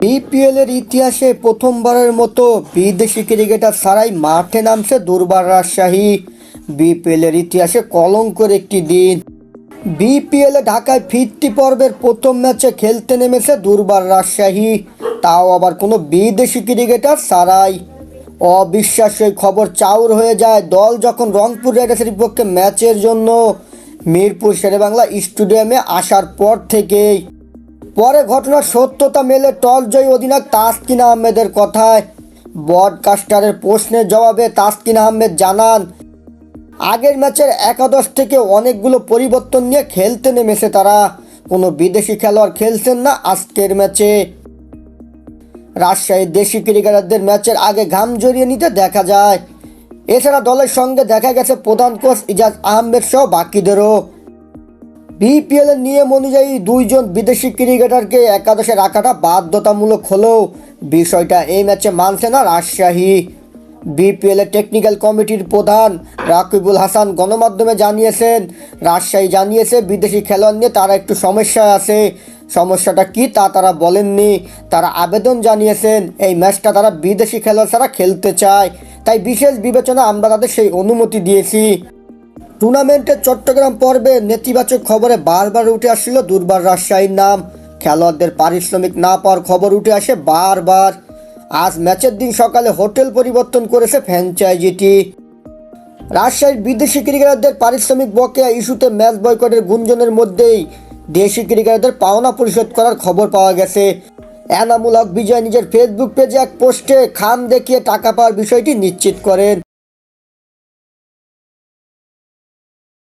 BPL এর ইতিহাসে প্রথমবারের মতো বিদেশি ক্রিকেটার ছাড়াই মাঠে নামছে দুর্বার রাজশাহী। বিপিএল এর ইতিহাসে কলঙ্কের একটি দিন। বিপিএল এ ঢাকায় ফিরতি পর্বের প্রথম ম্যাচে খেলতে নেমেছে দুর্বার রাজশাহী, তাও আবার কোনো বিদেশি ক্রিকেটার ছাড়াই। অবিশ্বাস্য এই খবর চাউর হয়ে যায় দল যখন রংপুর রাইডার্সের বিপক্ষে ম্যাচের জন্য মিরপুর শেরেবাংলা স্টেডিয়ামে আসার পর থেকেই। পরে ঘটনার সত্যতা মেলে টসজয়ী অধিনায়ক তাসকিন আহমেদের কথায়। ব্রডকাস্টারের প্রশ্নের জবাবে তাসকিন আহমেদ জানান, আগের ম্যাচের একাদশ থেকে অনেকগুলো পরিবর্তন নিয়ে খেলতে নেমেছে তারা। কোনো বিদেশি খেলোয়াড় খেলছেন না আজকের ম্যাচে। রাজশাহীর দেশি ক্রিকেটারদের ম্যাচের আগে ঘাম জড়িয়ে নিতে দেখা যায়। এছাড়া দলের সঙ্গে দেখা গেছে প্রধান কোচ ইজাজ আহমেদ সহ বাকিদেরও। বিপিএল এর নিয়ম অনুযায়ী দুইজন বিদেশি ক্রিকেটারকে একাদশে রাখাটা বাধ্যতামূলক হলেও বিষয়টা এই ম্যাচে মানছে না রাজশাহী। বিপিএল এর টেকনিক্যাল কমিটির প্রধান রাকিবুল হাসান গণমাধ্যমে জানিয়েছেন, রাজশাহী জানিয়েছে বিদেশি খেলোয়াড় নিয়ে তারা একটু সমস্যায় আছে। সমস্যাটা কি তা তারা বলেননি। তারা আবেদন জানিয়েছেন এই ম্যাচটা তারা বিদেশি খেলোয়াড় ছাড়া খেলতে চায়, তাই বিশেষ বিবেচনা আমরা তাদের সেই অনুমতি দিয়েছি। টুর্নামেন্টের চট্টগ্রাম পর্বে নেতিবাচক খবরে বারবার উঠে আসছিল দুর্বার রাজশাহীর নাম। খেলোয়াড়দের পারিশ্রমিক না পাওয়ার খবর উঠে আসে বারবার। আজ ম্যাচের দিন সকালে হোটেল পরিবর্তন করেছে ফ্র্যাঞ্চাইজিটি। রাজশাহীর বিদেশি ক্রিকেটারদের পারিশ্রমিক বকেয়া ইস্যুতে ম্যাচ বয়কটের গুঞ্জনের মধ্যেই দেশি ক্রিকেটারদের পাওনা পরিশোধ করার খবর পাওয়া গেছে। এনামুল হক বিজয় নিজের ফেসবুক পেজে এক পোস্টে খাম দেখিয়ে টাকা পাওয়ার বিষয়টি নিশ্চিত করেন।